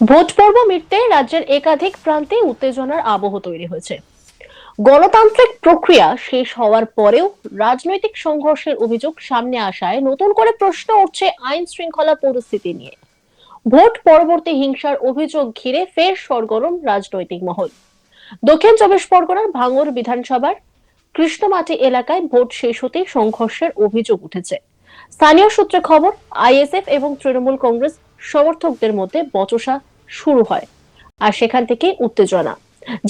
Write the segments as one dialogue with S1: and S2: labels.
S1: Vote পর্ব মিটতে রাজ্যের একাধিক প্রান্তে উত্তেজনার আবহ তৈরি হয়েছে। গণতান্ত্রিক প্রক্রিয়া শেষ হওয়ার পরেও রাজনৈতিক সংঘর্ষের অভিযোগ সামনে আসায় নতুন করে প্রশ্ন উঠছে আইন শৃঙ্খলা পরিস্থিতি নিয়ে। ভোট পরবর্তী হিংসার অভিযোগ ঘিরে ফের সরগরম রাজনৈতিক মহল। দক্ষিণ চব্বিশ পরগনার ভাঙড় বিধানসভার কৃষ্ণমাটি এলাকায় ভোট শেষ হতেই সংঘর্ষের অভিযোগ উঠেছে। স্থানীয় সূত্রে খবর, আইএসএফ এবং তৃণমূল কংগ্রেস সমর্থকদের মধ্যে বচসা শুরু হয়, আর সেখান থেকে উত্তেজনা,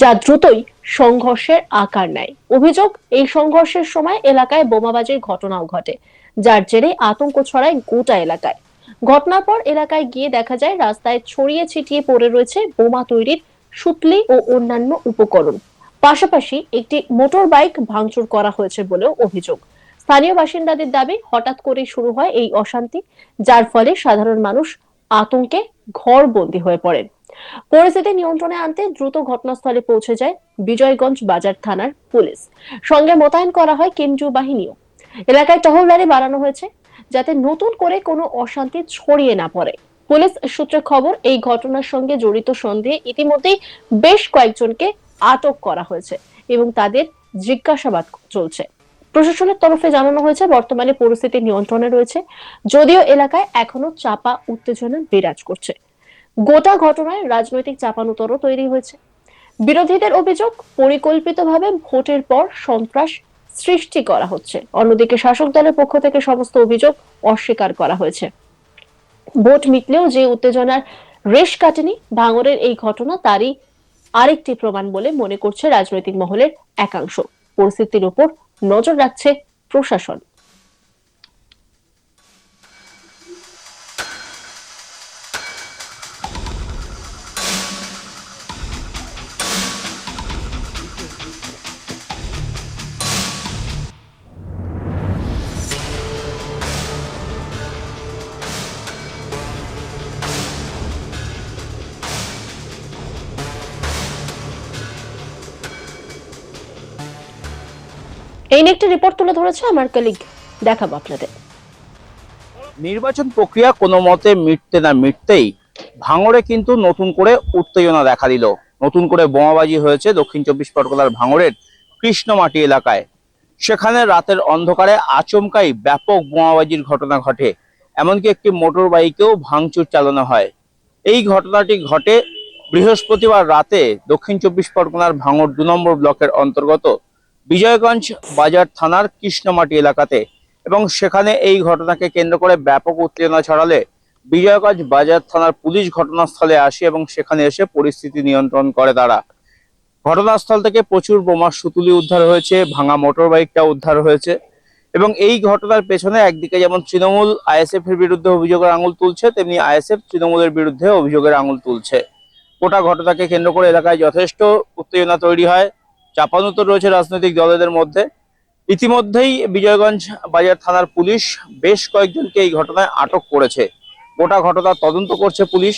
S1: যা দ্রুতই সংঘর্ষের আকার নেয়। অভিযোগ, এই সংঘর্ষের সময় এলাকায় বোমাবাজির ঘটনাও ঘটে, যার জেরে আতঙ্ক ছড়ায় গোটা এলাকায়। ঘটনার পর এলাকায় গিয়ে দেখা যায় রাস্তায় ছড়িয়ে ছিটিয়ে পড়ে রয়েছে বোমা তৈরির সুতলি ও অন্যান্য উপকরণ। পাশাপাশি একটি মোটর বাইক ভাঙচুর করা হয়েছে বলেও অভিযোগ। স্থানীয় বাসিন্দাদের দাবি, হঠাৎ করে শুরু হয় এই অশান্তি, যার ফলে সাধারণ মানুষ আতঙ্কে ঘরবন্দি হয়ে পড়েন। পরিস্থিতি নিয়ন্ত্রণে আনতে দ্রুত ঘটনাস্থলে পৌঁছে যায় বিজয়গঞ্জ বাজার থানার পুলিশ। সঙ্গে মোতায়েন করা হয় কেন্দ্রীয় বাহিনীও। এলাকায় টহলদারি বাড়ানো হয়েছে, যাতে নতুন করে কোনো অশান্তি ছড়িয়ে না পড়ে। পুলিশ সূত্রে খবর, এই ঘটনার সঙ্গে জড়িত সন্দেহে ইতিমধ্যেই বেশ কয়েকজনকে আটক করা হয়েছে এবং তাদের জিজ্ঞাসাবাদ চলছে। প্রশাসনের তরফে জানানো হয়েছে বর্তমানে পরিস্থিতি নিয়ন্ত্রণে রয়েছে, যদিও এলাকায় এখনো চাপা উত্তেজনা বিরাজ করছে। গোটা ঘটনায় রাজনৈতিক চাপানুতরও তৈরি হয়েছে। বিরোধীদের অভিযোগ, পরিকল্পিতভাবে ভোটের পর সন্ত্রাস সৃষ্টি করা হচ্ছে। অন্যদিকে শাসক দলের পক্ষ থেকে সমস্ত অভিযোগ অস্বীকার করা হয়েছে। ভোট মিটলেও যে উত্তেজনার রেশ কাটেনি, ভাঙড়ের এই ঘটনা তারই আরেকটি প্রমাণ বলে মনে করছে রাজনৈতিক মহলের একাংশ। পরিস্থিতির উপর নজর রাখছে প্রশাসন। এই নিয়ে একটি রিপোর্ট তুলে ধরেছে আমার কলিগ, দেখাবো আপনাদের।
S2: নির্বাচন প্রক্রিয়া কোনো মতে মিটতে না মিটতেই ভাঙড়ে কিন্তু নতুন করে উত্তেজনা দেখা দিল। নতুন করে বোমাবাজি হয়েছে দক্ষিণ চব্বিশ পরগনার ভাঙড়ের কৃষ্ণমাটি এলাকায়। সেখানে রাতের অন্ধকারে আচমকাই ব্যাপক বোমাবাজির ঘটনা ঘটে, এমনকি একটি মোটর বাইকেও ভাঙচুর চালানো হয়। এই ঘটনাটি ঘটে বৃহস্পতিবার রাতে দক্ষিণ চব্বিশ পরগনার ভাঙড় 2 নম্বর ব্লকের অন্তর্গত বিজয়গঞ্জ বাজার থানার কৃষ্ণমাটি এলাকাতে, এবং সেখানে এই ঘটনাকে কেন্দ্র করে ব্যাপক উত্তেজনা ছড়ালে বিজয়গঞ্জ বাজার থানার পুলিশ ঘটনাস্থলে আসে এবং সেখানে এসে পরিস্থিতি নিয়ন্ত্রণ করে তারা। ঘটনাস্থল থেকে প্রচুর বোমার সুতুলি উদ্ধার হয়েছে, ভাঙা মোটর বাইকটা উদ্ধার হয়েছে। এবং এই ঘটনার পেছনে একদিকে যেমন তৃণমূল আইএসএফ এর বিরুদ্ধে অভিযোগের আঙুল তুলছে, তেমনি আইএসএফ তৃণমূলের বিরুদ্ধে অভিযোগের আঙুল তুলছে। গোটা ঘটনাকে কেন্দ্র করে এলাকায় যথেষ্ট উত্তেজনা তৈরি হয়, চাপানুতর রয়েছে রাজনৈতিক দলেদের মধ্যে। ইতিমধ্যেই বিজয়গঞ্জ বাজার থানার পুলিশ বেশ কয়েকজনকে এই ঘটনায় আটক করেছে। গোটা ঘটনা তদন্ত করছে পুলিশ।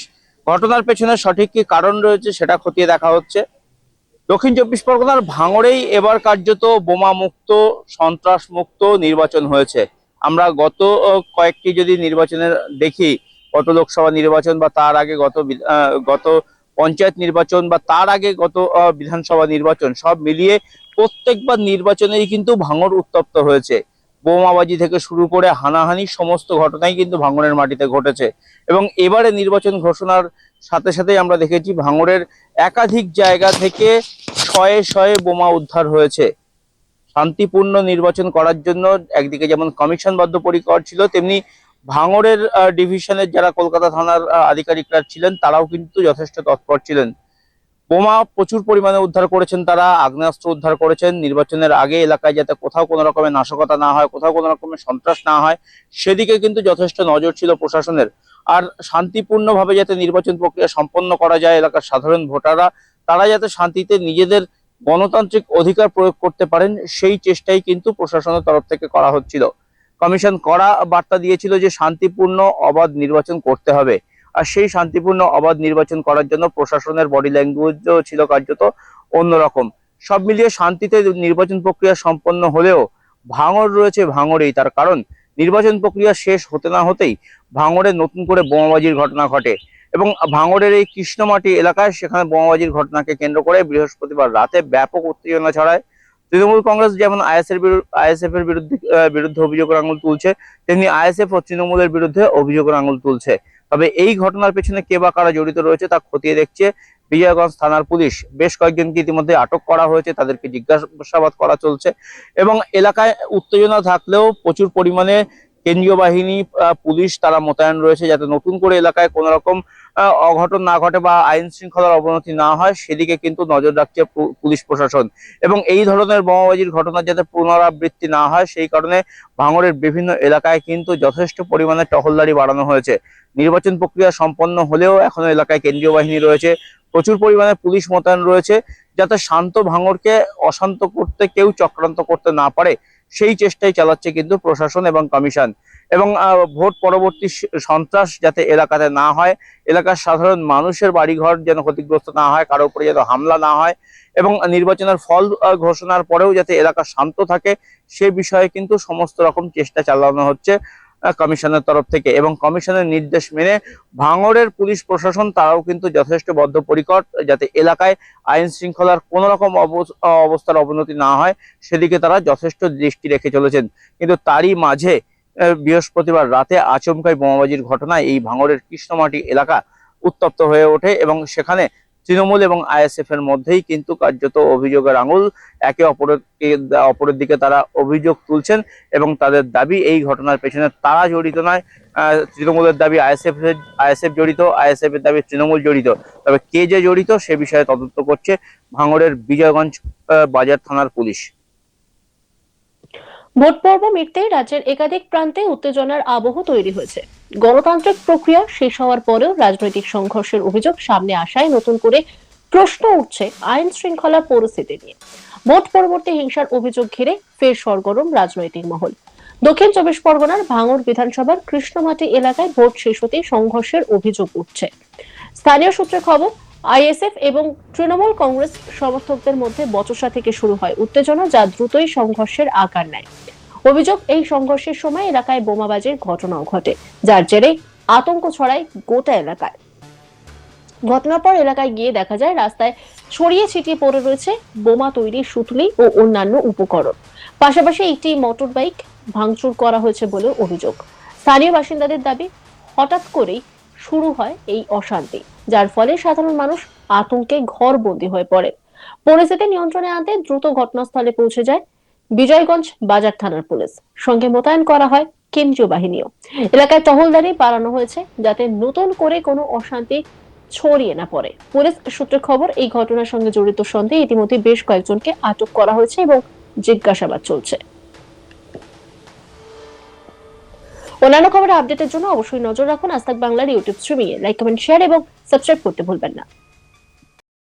S2: ঘটনার পেছনে সঠিক কি কারণ রয়েছে সেটা খতিয়ে দেখা হচ্ছে। দক্ষিণ চব্বিশ পরগনার ভাঙড়েই এবার কার্যত বোমা মুক্ত, সন্ত্রাস মুক্ত নির্বাচন হয়েছে। আমরা গত কয়েকটি যদি নির্বাচনের দেখি, গত লোকসভা নির্বাচন বা তার আগে গত পঞ্চায়েত নির্বাচন বা তার আগে গত বিধানসভা নির্বাচন, সব মিলিয়ে প্রত্যেকবার নির্বাচনেই কিন্তু ভাঙড় উত্তপ্ত হয়েছে। বোমাবাজি থেকে শুরু করে হানাহানি সমস্ত ঘটনাই কিন্তু ভাঙড়ের মাটিতে ঘটেছে। এবং এবারে নির্বাচন ঘোষণার সাথে সাথেই আমরা দেখেছি ভাঙড়ের একাধিক জায়গা থেকে শয়ে শয়ে বোমা উদ্ধার হয়েছে। শান্তিপূর্ণ নির্বাচন করার জন্য একদিকে যেমন কমিশন বদ্ধপরিকর ছিল, তেমনি ভাঙড়ের ডিভিশনের যারা কলকাতা থানার আধিকারিকরা ছিলেন তারাও কিন্তু যথেষ্ট তৎপর ছিলেন। বোমা প্রচুর পরিমাণে উদ্ধার করেছেন তারা, আগ্নেয়াস্ত্র উদ্ধার করেছেন। নির্বাচনের আগে এলাকায় যাতে কোথাও কোনো রকমের নাশকতা না হয়, কোথাও কোনো রকমের সন্ত্রাস না হয়, সেদিকে কিন্তু যথেষ্ট নজর ছিল প্রশাসনের। আর শান্তিপূর্ণভাবে যাতে নির্বাচন প্রক্রিয়া সম্পন্ন করা যায়, এলাকার সাধারণ ভোটাররা তারা যাতে শান্তিতে নিজেদের গণতান্ত্রিক অধিকার প্রয়োগ করতে পারেন, সেই চেষ্টাই কিন্তু প্রশাসনের তরফ থেকে করা হচ্ছিল। কমিশন কড়া বার্তা দিয়েছিল যে শান্তিপূর্ণ অবাধ নির্বাচন করতে হবে। আর সেই শান্তিপূর্ণ অবাধ নির্বাচন করার জন্য প্রশাসনের বডি ল্যাঙ্গুয়েজও ছিল কার্যত অন্যরকম। সব মিলিয়ে শান্তিতে নির্বাচন প্রক্রিয়া সম্পন্ন হলেও ভাঙড় রয়েছে ভাঙড়েই। তার কারণ নির্বাচন প্রক্রিয়া শেষ হতে না হতেই ভাঙড়ে নতুন করে বোমাবাজির ঘটনা ঘটে। এবং ভাঙড়ের এই কৃষ্ণমাটি এলাকায় সেখানে বোমাবাজির ঘটনাকে কেন্দ্র করে বৃহস্পতিবার রাতে ব্যাপক উত্তেজনা ছড়ায়। তৃণমূল কংগ্রেস যেমন আইএসএফ এর বিরুদ্ধে অভিযোগের আঙুল তুলছে, তেমনি আইএসএফ ও তৃণমূলের বিরুদ্ধে অভিযোগের আঙুল তুলছে। তবে এই ঘটনার পেছনে কে বা কারা জড়িত রয়েছে তা খতিয়ে দেখছে বিজয়গঞ্জ থানার পুলিশ। বেশ কয়েকজনকে ইতিমধ্যে আটক করা হয়েছে, তাদেরকে জিজ্ঞাসাবাদ করা চলছে এবং এলাকায় উত্তেজনা থাকলেও প্রচুর পরিমাণে কেন্দ্রীয় বাহিনী, পুলিশ তারা মোতায়েন রয়েছে, যাতে নতুন করে এলাকায় কোনো রকম অঘটন না ঘটে বা আইন শৃঙ্খলার অবনতি না হয়, সেদিকে কিন্তু নজর রাখছে পুলিশ প্রশাসন। এবং এই ধরনের বোমাবাজির ঘটনা যাতে পুনরাবৃত্তি না হয়, সেই কারণে ভাঙড়ের বিভিন্ন এলাকায় কিন্তু যথেষ্ট পরিমাণে টহলদারি বাড়ানো হয়েছে। নির্বাচন প্রক্রিয়া সম্পন্ন হলেও এখনো এলাকায় কেন্দ্রীয় বাহিনী রয়েছে, প্রচুর পরিমাণে পুলিশ মোতায়েন রয়েছে, যাতে শান্ত ভাঙড়কে অশান্ত করতে কেউ চক্রান্ত করতে না পারে, সেই চেষ্টাই চালাচ্ছে কিন্তু প্রশাসন এবং কমিশন। এবং ভোট পরবর্তী সন্ত্রাস যাতে এলাকাতে না হয়, এলাকার সাধারণ মানুষের বাড়িঘর যেন ক্ষতিগ্রস্ত না হয়, কারো উপরে যেন হামলা না হয়, এবং নির্বাচনের ফল ঘোষণার পরেও যাতে এলাকা শান্ত থাকে, সে বিষয়ে কিন্তু সমস্ত রকম চেষ্টা চালানো হচ্ছে কমিশনের তরফ থেকে। এবং কমিশনের নির্দেশ মেনে ভাঙড়ের পুলিশ প্রশাসন তারাও কিন্তু যথেষ্ট বদ্ধপরিকর, যাতে এলাকায় আইন শৃঙ্খলার কোন রকম অবস্থার অবনতি না হয়, সেদিকে তারা যথেষ্ট দৃষ্টি রেখে চলেছেন। কিন্তু তারই মাঝে বৃহস্পতিবার রাতে আচমকাই বোমাবাজির ঘটনায় এই ভাঙড়ের কৃষ্ণমাটি এলাকা উত্তপ্ত হয়ে ওঠে এবং সেখানে তৃণমূল এবং আইএসএফ এর মধ্যেই কিন্তু কার্যত অভিযোগের আঙুল একে অপরের দিকে তারা অভিযোগ তুলছেন এবং তাদের দাবি এই ঘটনার পেছনে তারা জড়িত নয়। তৃণমূলের দাবি আইএসএফ জড়িত, আইএসএফ এর দাবি তৃণমূল জড়িত। তবে কে যে জড়িত সে বিষয়ে তদন্ত করছে ভাঙড়ের বিজয়গঞ্জ বাজার থানার পুলিশ।
S1: ভোট পর্ব মিটতেই রাজ্যের একাধিক প্রান্তে উত্তেজনার আবহ তৈরি হয়েছে। গণতান্ত্রিক প্রক্রিয়া শেষ হওয়ার পরেও রাজনৈতিক সংঘর্ষের অভিযোগ সামনে আসায় নতুন করে প্রশ্ন উঠছে আইন শৃঙ্খলা পরিস্থিতি নিয়ে। ভোট পরবর্তী হিংসার অভিযোগ ঘিরে ফের সরগরম রাজনৈতিক মহল। দক্ষিণ চব্বিশ পরগনার ভাঙড় বিধানসভার কৃষ্ণমাটি এলাকায় ভোট শেষ হতেই সংঘর্ষের অভিযোগ উঠছে। স্থানীয় সূত্রে খবর, আইএসএফ এবং তৃণমূল কংগ্রেস সমর্থকদের মধ্যে বচসা থেকে শুরু হয় উত্তেজনা, যা দ্রুতই সংঘর্ষের আকার নেয়। অভিযোগ, এই সংঘর্ষের সময় এলাকায় বোমাবাজির ঘটনাও ঘটে, যার জেরে আতঙ্ক ছড়ায় গোটা এলাকায়। ঘটনার পর এলাকায় গিয়ে দেখা যায় রাস্তায় ছড়িয়ে ছিটিয়ে পড়ে রয়েছে বোমা তৈরির সুতলি ও অন্যান্য উপকরণ। পাশাপাশি একটি মোটর বাইক ভাঙচুর করা হয়েছে বলে অভিযোগ। স্থানীয় বাসিন্দাদের দাবি, হঠাৎ করেই শুরু হয় এই অশান্তি, যার ফলে সাধারণ মানুষ আতঙ্কে ঘরবন্দি হয়ে পড়ে। পরিস্থিতি নিয়ন্ত্রণে আনতে দ্রুত ঘটনাস্থলে পৌঁছে যায় বিজয়গঞ্জ বাজার থানার পুলিশ, সঙ্গে মোতায়েন করা হয় কেন্দ্রীয় বাহিনীও। এলাকায় টহলদারি বাড়ানো হয়েছে, যাতে নতুন করে কোনো অশান্তি ছড়িয়ে না পড়ে। পুলিশ সূত্রে খবর, এই ঘটনার সঙ্গে জড়িত সন্দেহে ইতিমধ্যে বেশ কয়েকজনকে আটক করা হয়েছে এবং জিজ্ঞাসাবাদ চলছে। অন্যান্য খবরের আপডেটের জন্য অবশ্যই নজর রাখুন আজ তাক বাংলার ইউটিউব স্ট্রিমিং এ। লাইক, কমেন্ট, শেয়ার এবং সাবস্ক্রাইব করতে ভুলবেন না।